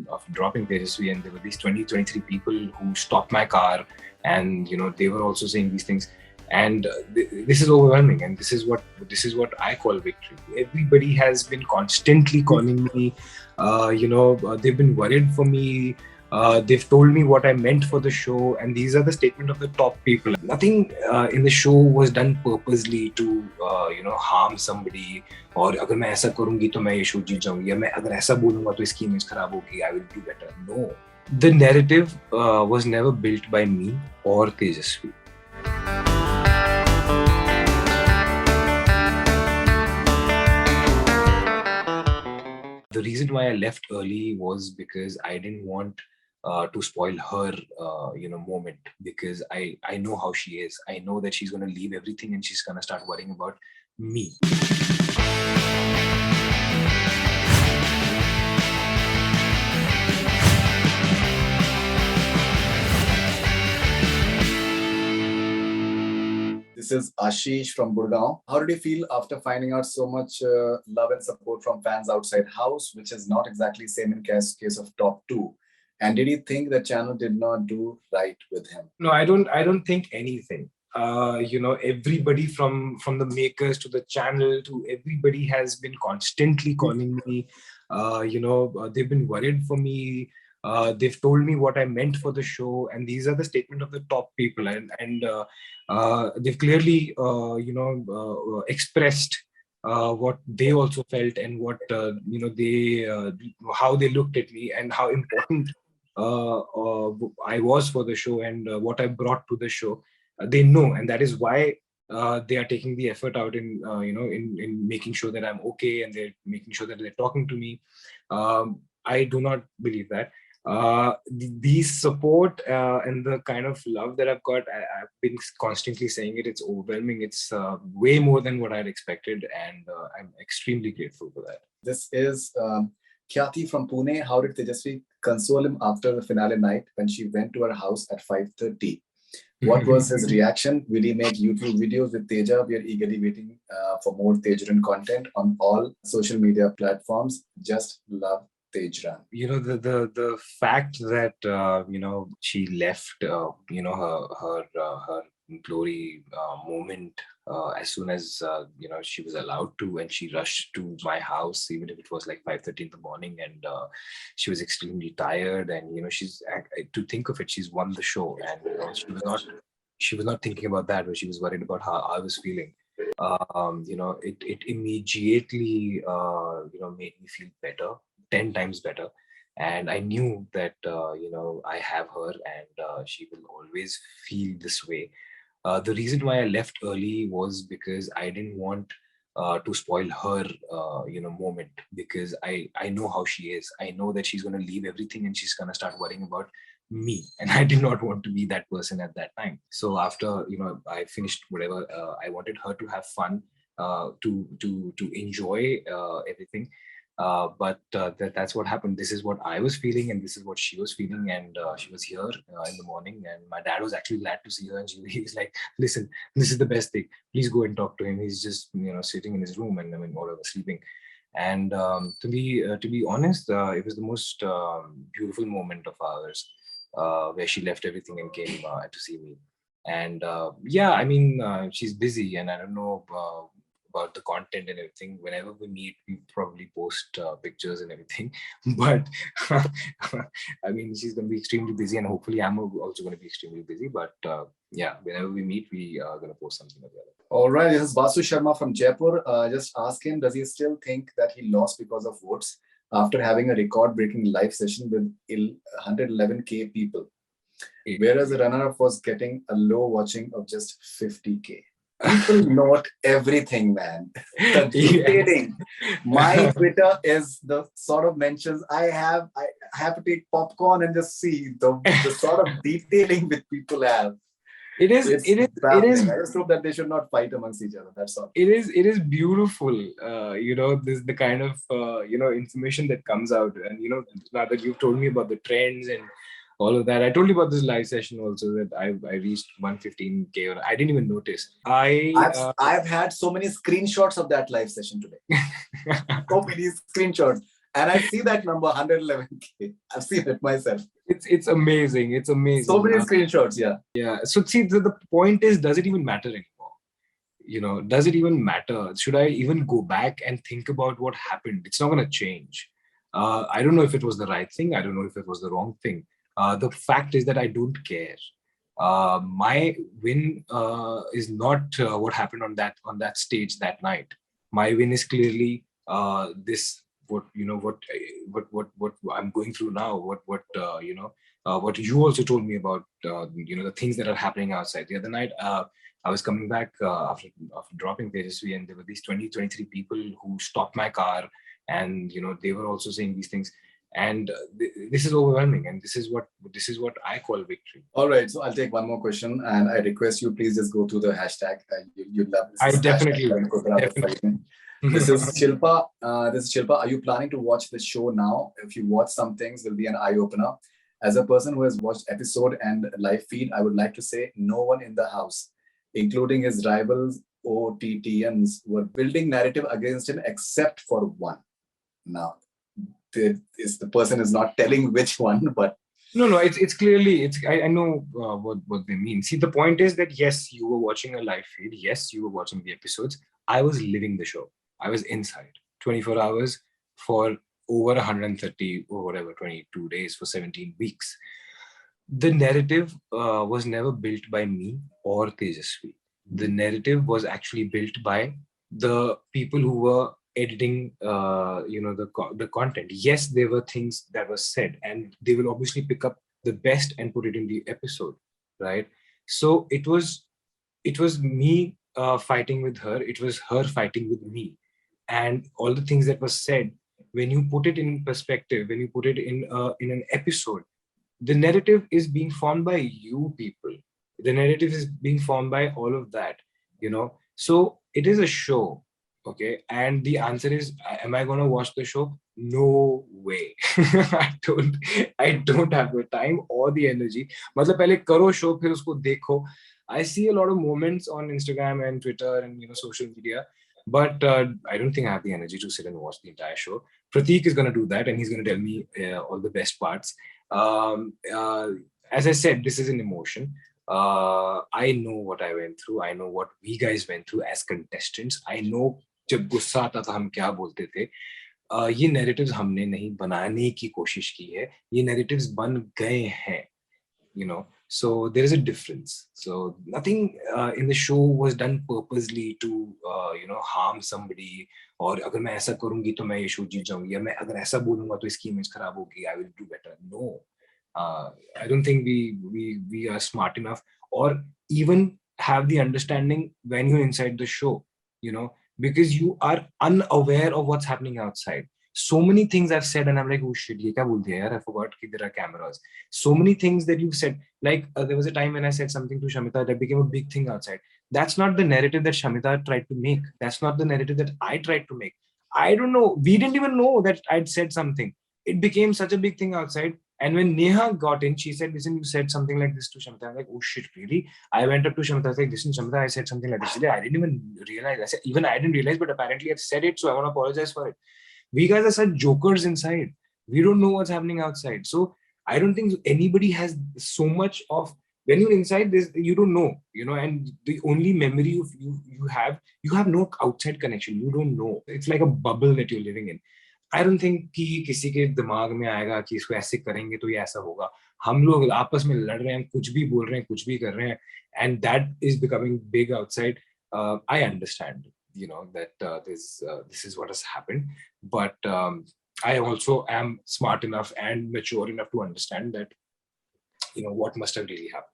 of dropping Tejasswi, and there were these 23 people who stopped my car, and they were also saying these things. And this is overwhelming, and this is what I call victory. Everybody has been constantly calling me. They've been worried for me. They've told me what I meant for the show, and these are the statement of the top people. Nothing in the show was done purposely to harm somebody. और अगर मैं ऐसा करूंगी तो मैं ये show जीत जाऊंगी, या मैं अगर ऐसा बोलूंगा तो इसकी इमेज खराब होगी, I will do better. No, the narrative was never built by me or Tejasswi. The reason why I left early was because I didn't want to spoil her, moment, because I know how she is. I know that she's going to leave everything and she's going to start worrying about me. This is Ashish from Gurgaon. How did you feel after finding out so much love and support from fans outside house, which is not exactly same in case of top 2? And did you think the channel did not do right with him? No, I don't think anything. Everybody from the makers to the channel to everybody has been constantly calling me. They've been worried for me. They've told me what I meant for the show, and these are the statement of the top people, and they've clearly expressed what they also felt, and what they how they looked at me, and how important I was for the show, and what I brought to the show. They know, and that is why they are taking the effort out in in making sure that I'm okay, and they're making sure that they're talking to me. I do not believe that. The support and the kind of love that I've got, I've been constantly saying it. It's overwhelming. It's way more than what I'd expected, and I'm extremely grateful for that. This is Khyati from Pune. How did Tejasswi console him after the finale night when she went to her house at 5:30? What was his reaction? Will he make YouTube videos with Teja? We are eagerly waiting for more Tejaran content on all social media platforms. Just love Tejran. The fact that she left her glory moment as soon as she was allowed to, and she rushed to my house, even if it was like 5:30 in the morning, and she was extremely tired, and she's, to think of it, she's won the show, and she was not thinking about that, but she was worried about how I was feeling. It immediately made me feel better, 10 times better. And I knew that I have her, and she will always feel this way. The reason why I left early was because I didn't want to spoil her moment, because I know how she is. I know that she's going to leave everything and she's going to start worrying about me, and I did not want to be that person at that time. So after I finished whatever, I wanted her to have fun, to enjoy everything. But that's what happened. This is what I was feeling, and this is what she was feeling, and she was here in the morning, and my dad was actually glad to see her, and he was like, listen, this is the best thing, please go and talk to him. He's just sitting in his room, and I mean, all of us sleeping. And to be honest, it was the most beautiful moment of ours, where she left everything and came to see me. And I mean, she's busy, and I don't know about the content and everything. Whenever we meet, we probably post pictures and everything. But I mean, she's going to be extremely busy, and hopefully I'm also going to be extremely busy. But whenever we meet, we are going to post something together. All right, this is Vasu Sharma from Jaipur. Just ask him, does he still think that he lost because of votes after having a record-breaking live session with 111K people, whereas the runner-up was getting a low watching of just 50K? People note everything, man. The detailing. My Twitter is the sort of mentions I have to take popcorn and just see the sort of detailing which people have. It is. I just hope that they should not fight amongst each other. That's all. It is beautiful. This is the kind of information that comes out, and now that you've told me about the trends and all of that. I told you about this live session also, that I reached 115K. I didn't even notice. I've had so many screenshots of that live session today. So many screenshots. And I see that number 111K. I've seen it myself. It's amazing. It's amazing. So many screenshots, yeah. Yeah. So see, the point is, does it even matter anymore? Does it even matter? Should I even go back and think about what happened? It's not going to change. I don't know if it was the right thing. I don't know if it was the wrong thing. The fact is that I don't care. My win is not what happened on that stage that night. My win is clearly this. What I'm going through now. What you also told me about. The things that are happening outside. The other night, I was coming back after dropping Tejasswi, and there were these 23 people who stopped my car, and they were also saying these things. And this is overwhelming, and this is what I call victory. All right, so I'll take one more question, and I request you please just go to the hashtag. You love this. I definitely will. This is Shilpa. Are you planning to watch the show now? If you watch some things, will be an eye opener. As a person who has watched episode and live feed, I would like to say no one in the house, including his rivals OTTNs, were building narrative against him except for one. Now, the person is not telling which one, but no, it's clearly I know what they mean. See, the point is that yes, you were watching a live feed. Yes, you were watching the episodes. I was living the show. I was inside 24 hours for over 130 or whatever, 22 days for 17 weeks. The narrative was never built by me or Tejasswi. The narrative was actually built by the people who were editing the content. Yes, there were things that were said, and they will obviously pick up the best and put it in the episode, right? So it was me fighting with her. It was her fighting with me, and all the things that were said, when you put it in perspective, when you put it in an episode, the narrative is being formed by you people. The narrative is being formed by all of that, So it is a show, okay? And the answer is, am I going to watch the show? No way. I don't have the time or the energy. मतलब पहले करो show, फिर उसको देखो. I see a lot of moments on Instagram and Twitter and social media, but I don't think I have the energy to sit and watch the entire show. Prateek is going to do that, and he's going to tell me all the best parts. As I said, this is an emotion. I know what I went through. I know what we guys went through as contestants. I know जब गुस्सा आता था हम क्या बोलते थे. ये narratives हमने नहीं बनाने की कोशिश की है. ये narratives बन गए हैं. So there is a difference. So nothing in the show was done purposely to harm somebody. और अगर मैं ऐसा करूंगी तो मैं ये शो जीत जाऊंगी, या मैं अगर ऐसा बोलूंगा तो इसकी इमेज खराब होगी, I will do better. No, I don't think we are smart enough or even have the understanding when you're inside the show, because you are unaware of what's happening outside. So many things I've said and I'm like, oh shit, ye kya bol diya yaar? I forgot that there are cameras. So many things that you've said, like there was a time when I said something to Shamita that became a big thing outside. That's not the narrative that Shamita tried to make. That's not the narrative that I tried to make. I don't know. We didn't even know that I'd said something. It became such a big thing outside. And when Neha got in, she said, listen, you said something like this to Shamita. I'm like, oh shit, really? I went up to Shamita. I was like, listen, Shamita, I said something like this. I didn't even realize. I said, even I didn't realize, but apparently I've said it. So I want to apologize for it. We guys are such jokers inside. We don't know what's happening outside. So I don't think anybody has so much of, when you're inside this, you don't know, and the only memory you have no outside connection. You don't know. It's like a bubble that you're living in. I don't think कि किसी के दिमाग में आएगा कि इसको ऐसे करेंगे तो ये ऐसा होगा. हम लोग आपस में लड़ रहे हैं, कुछ भी बोल रहे हैं, कुछ भी कर रहे हैं, and that is becoming big outside. I understand, that this is what has happened, but I also am smart enough and mature enough to understand that, what must have really happened.